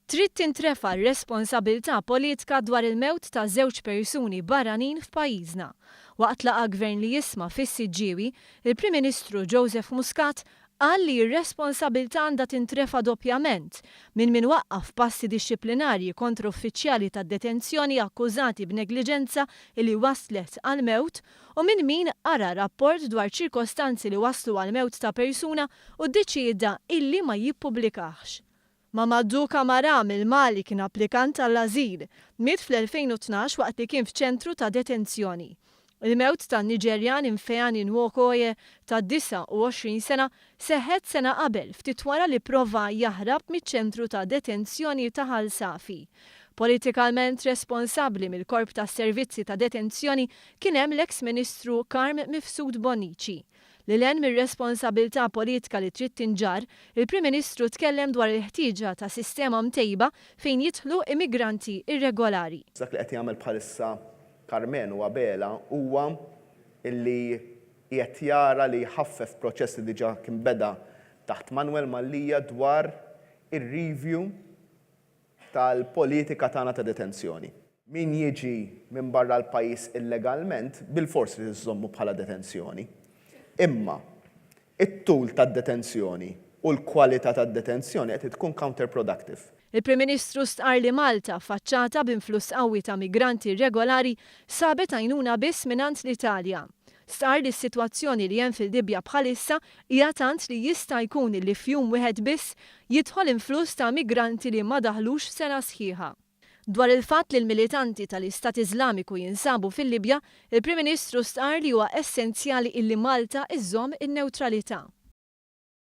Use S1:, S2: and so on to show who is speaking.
S1: Trid tintrefa r-responsabilta politika dwar il-mewt ta' żewġ persuni barranin f'pajjiżna. Waqt laqgħa gvern li jisma' fis-Siġġiewi, il-Prim Ministru Joseph Muscat qal li r-responsabilta għandha tintrefa doppjament minn min waqqaf passi dixxiplinarji kontra uffiċjali tad-detenzjoni akkużati b'negliġenza li waslet għal mewt u minn min ara rapport dwar ċirkostanzi li waslu għal mewt ta' persuna u ddeċieda illi ma jippubblikax. Mamadou Kamara mill-Mali kien applikant għall-ażil, miet fl-2012 waqt li kien f'ċentru ta' detenzjoni. Il-mewt tan-Niġerjan Ifeanyi Nwokoye ta' 29 sena seħħet sena qabel ftit wara li prova jaħrab miċ-ċentru ta' detenzjoni ta' Ħalsafi. Politikalment responsabbli mill-korp tas-Servizzi ta' detenzjoni kien hemm l-eks Ministru Karm Mifsud Bonnici. Li lejn mir-responsabilta politika li trid tinġar, il-Prim Ministru tkellem dwar il-ħtieġa ta' sistema mtejba fejn jidħlu immigranti irregolari.
S2: Dak li qed jagħmel bħalissa Karmen u Appella huwa illi qed jara li jħaffef proċess li diġà kien beda taħt Manuel Mallija dwar ir-review tal-politika tagħna ta' detenzjoni. Min jiġi minn barra l-pajjiż illegalment bil-fors li jżommu bħala detenzjoni. Imma it-tul tad-detenzjoni u l-kwalità tad-detenzjoni qed tkun counterproductive.
S1: Il-Prim Ministru Stqarr li Malta affaċċata b'influss qawwi ta' migranti irregolari sabet għajnuna biss mingħand l-Italja. Stqarr li s-sitwazzjoni li hemm fil-Libja bħalissa hija tant li jista' jkun li f'jum wieħed biss jidħol influss ta' migranti li ma daħlux sena sħiħa. Dwar il-fatt li l-militanti tal-Istat Iżlamiku jinsabu fil-Libja, il-Prim Ministru stqarr li huwa essenzjali illi Malta iżżomm in-newtralità.